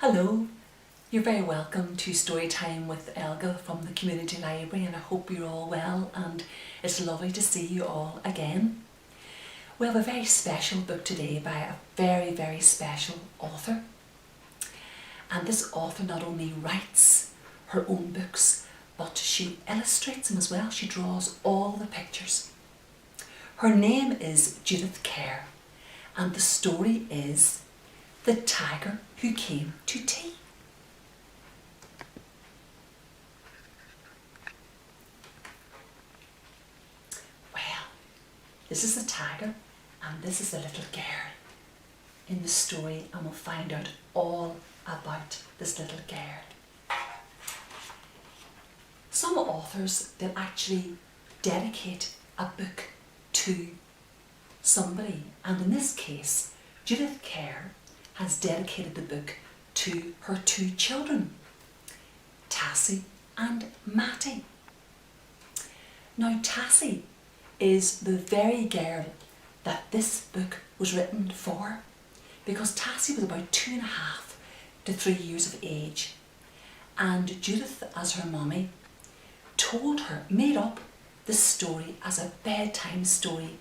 Hello, you're very welcome to Storytime with Elga from the Community Library, and I hope you're all well and it's lovely to see you all again. We have a very special book today by a very special author, and this author not only writes her own books but she illustrates them as well. She draws all the pictures. Her name is Judith Kerr, and the story is The Tiger Who Came to Tea. Well, this is a tiger and this is a little girl in the story, and we'll find out all about this little girl. Some authors, they'll actually dedicate a book to somebody, and in this case Judith Kerr has dedicated the book to her two children, Tassie and Mattie. Now Tassie is the very girl that this book was written for, because Tassie was about 2.5 to 3 years of age, and Judith, as her mummy, told her, made up this story as a bedtime story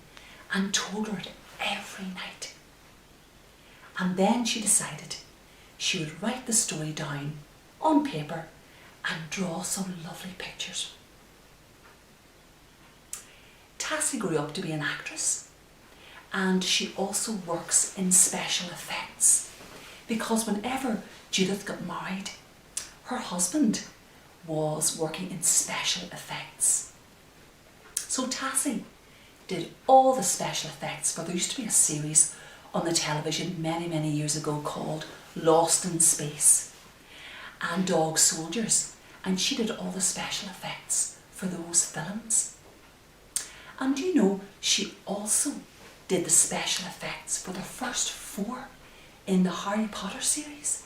and told her it every night. And then she decided she would write the story down on paper and draw some lovely pictures. Tassie grew up to be an actress, and she also works in special effects, because whenever Judith got married, her husband was working in special effects. So Tassie did all the special effects for, there used to be a series on the television many years ago called Lost in Space and Dog Soldiers, and she did all the special effects for those films. And you know, she also did the special effects for the first 4 in the Harry Potter series.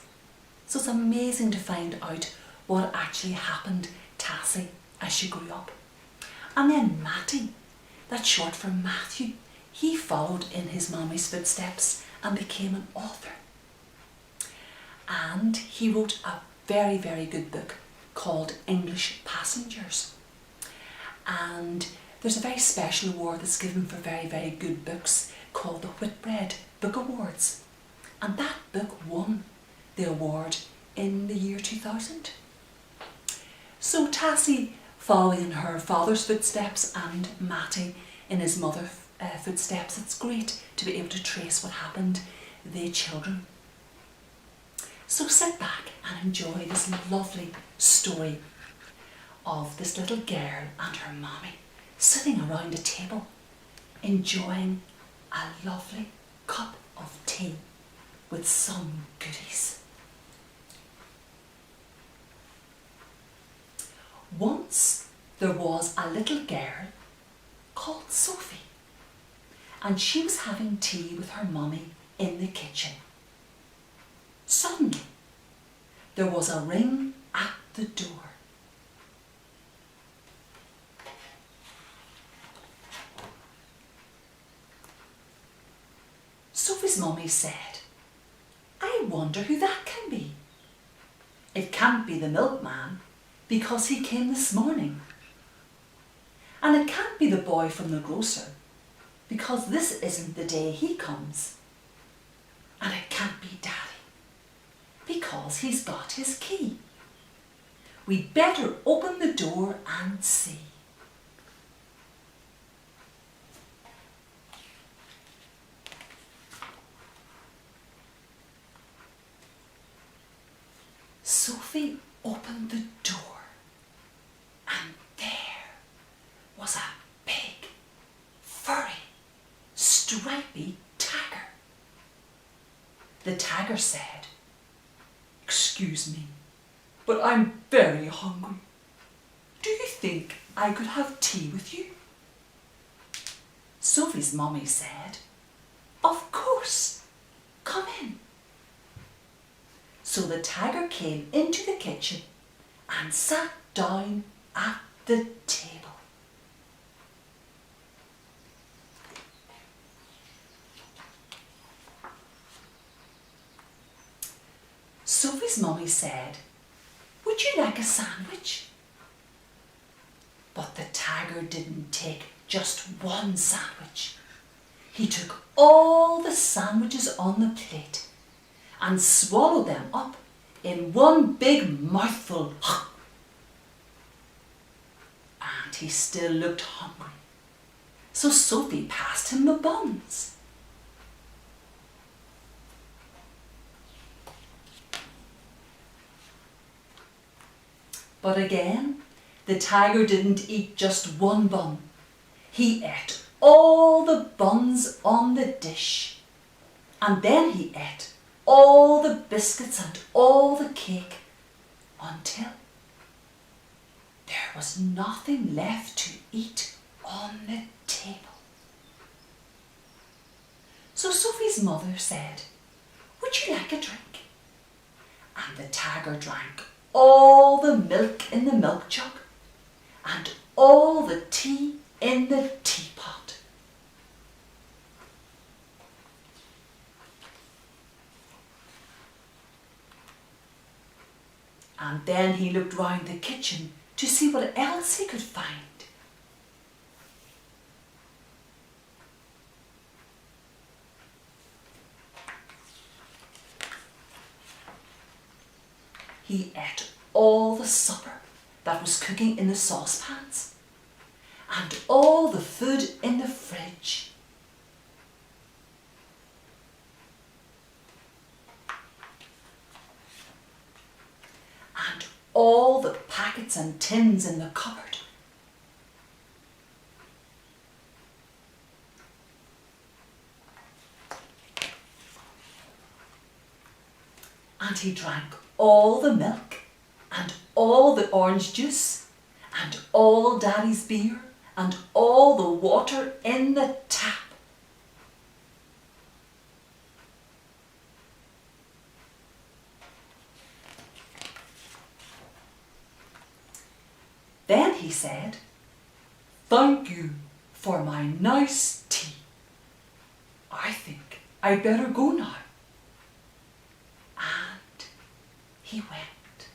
So it's amazing to find out what actually happened to Tassie as she grew up. And then Mattie, that's short for Matthew, he followed in his mommy's footsteps and became an author. And he wrote a very good book called English Passengers. And there's a very special award that's given for very good books called the Whitbread Book Awards. And that book won the award in the year 2000. So Tassie, following in her father's footsteps, and Mattie in his mother's footsteps, it's great to be able to trace what happened to their children. So sit back and enjoy this lovely story of this little girl and her mommy sitting around a table enjoying a lovely cup of tea with some goodies. Once there was a little girl called Sophie, and she was having tea with her mummy in the kitchen. Suddenly, there was a ring at the door. Sophie's mummy said, "I wonder who that can be. It can't be the milkman, because he came this morning. And it can't be the boy from the grocer, because this isn't the day he comes. And it can't be Daddy, because he's got his key. We'd better open the door and see." Sophie opened the door, and there was a big, furry, stripy tiger. The tiger said, "Excuse me, but I'm very hungry. Do you think I could have tea with you?" Sophie's mummy said, "Of course, come in." So the tiger came into the kitchen and sat down at the table. Sophie's mummy said, "Would you like a sandwich?" But the tiger didn't take just one sandwich. He took all the sandwiches on the plate and swallowed them up in one big mouthful. And he still looked hungry, so Sophie passed him the buns. But again, the tiger didn't eat just one bun. He ate all the buns on the dish. And then he ate all the biscuits and all the cake until there was nothing left to eat on the table. So Sophie's mother said, "Would you like a drink?" And the tiger drank all the milk in the milk jug and all the tea in the teapot. And then he looked round the kitchen to see what else he could find. He ate all the supper that was cooking in the saucepans and all the food in the fridge. And all the packets and tins in the cupboard. And he drank all the milk and all the orange juice and all Daddy's beer and all the water in the tap. Then he said, "Thank you for my nice tea. I think I'd better go now." And he went.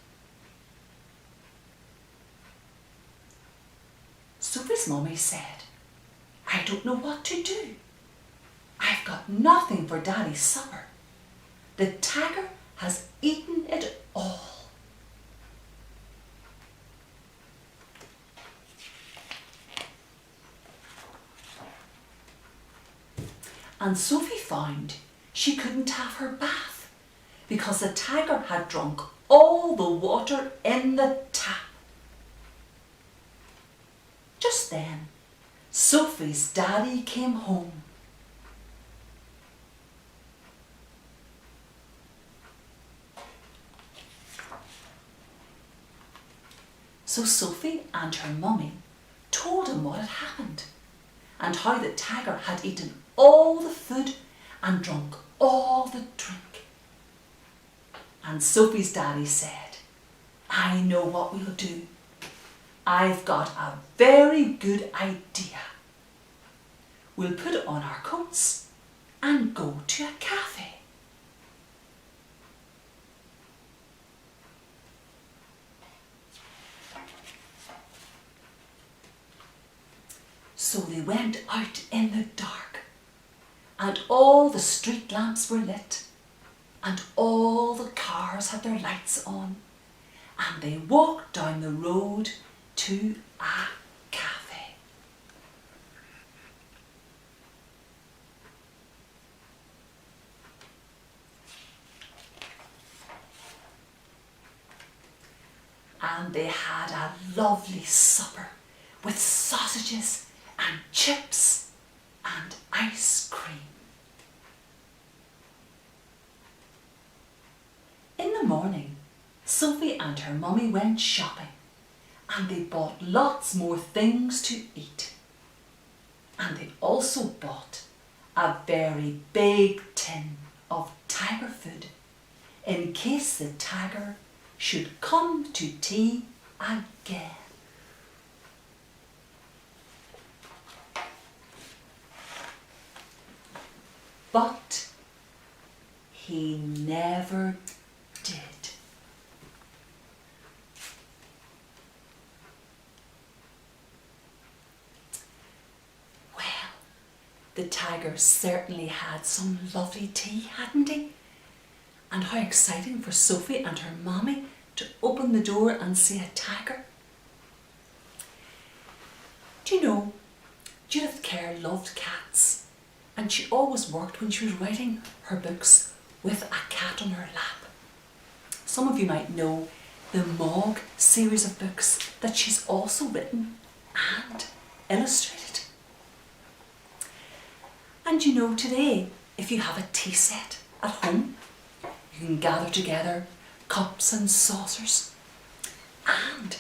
Sophie's mummy said, "I don't know what to do. I've got nothing for Daddy's supper. The tiger has eaten it all." And Sophie found she couldn't have her bath because the tiger had drunk all the water in the tap. Just then, Sophie's daddy came home. So Sophie and her mummy told him what had happened and how the tiger had eaten all the food and drunk all the drink. And Sophie's daddy said, "I know what we'll do. I've got a very good idea. We'll put on our coats and go to a cafe." So they went out in the dark, and all the street lamps were lit, and all the cars had their lights on, and they walked down the road to a cafe. And they had a lovely supper with sausages and chips and ice cream. In the morning, Sophie and her mummy went shopping, and they bought lots more things to eat. And they also bought a very big tin of tiger food in case the tiger should come to tea again. But he never did. did. Well, the tiger certainly had some lovely tea, hadn't he? And how exciting for Sophie and her mommy to open the door and see a tiger. Do you know, Judith Kerr loved cats, and she always worked when she was writing her books with a cat on her lap. Some of you might know the Mog series of books that she's also written and illustrated. And you know, today, if you have a tea set at home, you can gather together cups and saucers, and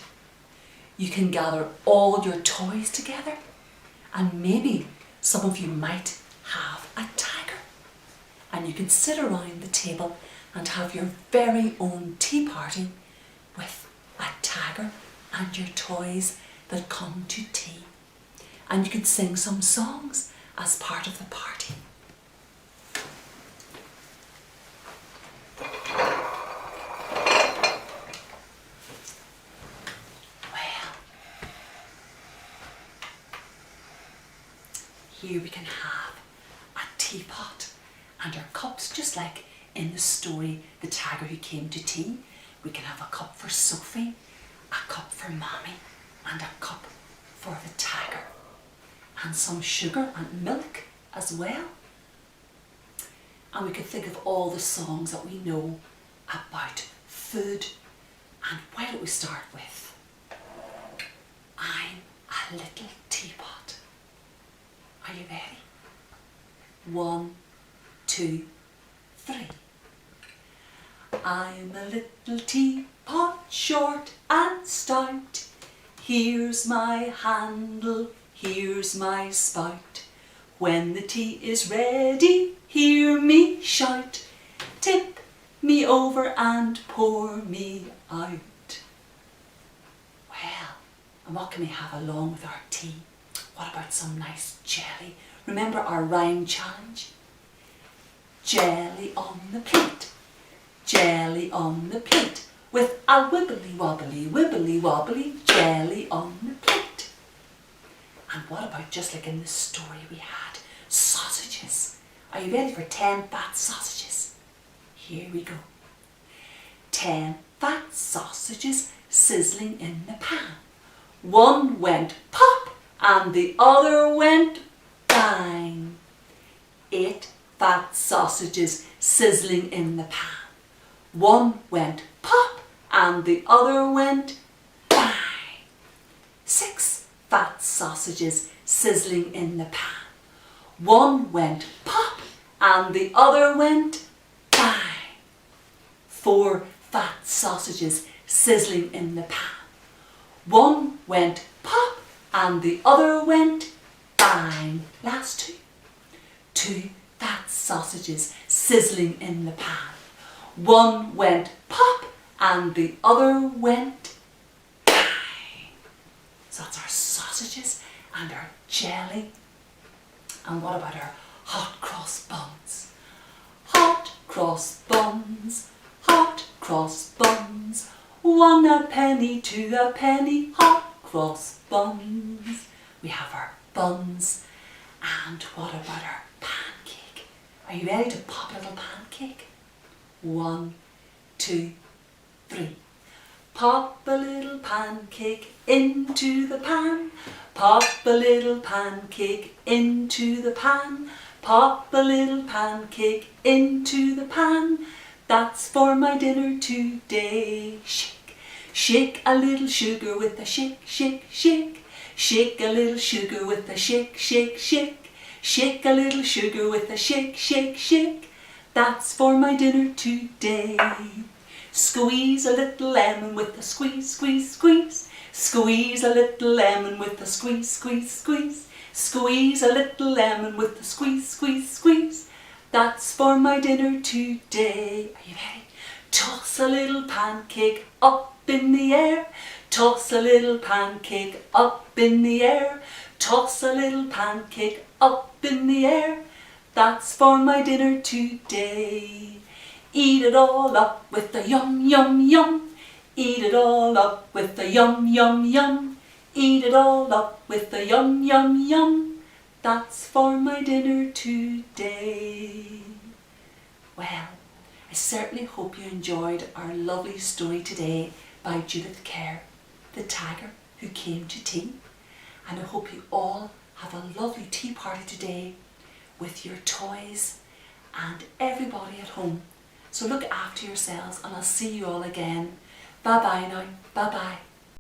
you can gather all your toys together, and maybe some of you might have a tiger, and you can sit around the table and have your very own tea party with a tiger and your toys that come to tea, and you can sing some songs as part of the party. Here we can have a teapot and our cups, just like in the story The Tiger Who Came to Tea. We can have a cup for Sophie, a cup for Mommy, and a cup for the tiger. And some sugar and milk as well. And we can think of all the songs that we know about food. And why don't we start with I'm a Little Teapot. Are you ready? 1, 2, 3. I'm a little teapot, short and stout. Here's my handle, here's my spout. When the tea is ready, hear me shout. Tip me over and pour me out. Well, and what can we have along with our tea? What about some nice jelly? Remember our rhyme challenge? Jelly on the plate, jelly on the plate, with a wibbly wobbly jelly on the plate. And what about, just like in the story we had, sausages? Are you ready for 10 fat sausages? Here we go. 10 fat sausages sizzling in the pan. One went pop and the other went bang. 8 fat sausages sizzling in the pan. One went pop and the other went bang. 6 fat sausages sizzling in the pan. One went pop and the other went bang. 4 fat sausages sizzling in the pan. One went pop and the other went bang. Last 2. 2 fat sausages sizzling in the pan. One went pop and the other went bang. So that's our sausages and our jelly. And what about our hot cross buns? Hot cross buns, hot cross buns. 1 a penny, 2 a penny, hot cross buns. We have our buns. And what about our pancake? Are you ready to pop a little pancake? 1, 2, 3. Pop a little pancake into the pan. Pop a little pancake into the pan. Pop a little pancake into the pan. That's for my dinner today. Shake, shake a little sugar with a shake, shake, shake. Shake a little sugar with a shake, shake, shake. Shake a little sugar with a shake, shake, shake. That's for my dinner today. Squeeze a little lemon with a squeeze, squeeze, squeeze. Squeeze a little lemon with a squeeze, squeeze, squeeze. Squeeze a little lemon with a squeeze, squeeze, squeeze. That's for my dinner today. Are you ready? Toss a little pancake up in the air. Toss a little pancake up in the air. Toss a little pancake up in the air. That's for my dinner today. Eat it all up with the yum, yum, yum. Eat it all up with the yum, yum, yum. Eat it all up with the yum, yum, yum. That's for my dinner today. Well, I certainly hope you enjoyed our lovely story today by Judith Kerr, the tagger who came to tea. And I hope you all have a lovely tea party today with your toys and everybody at home. So look after yourselves, and I'll see you all again. Bye bye now. Bye bye.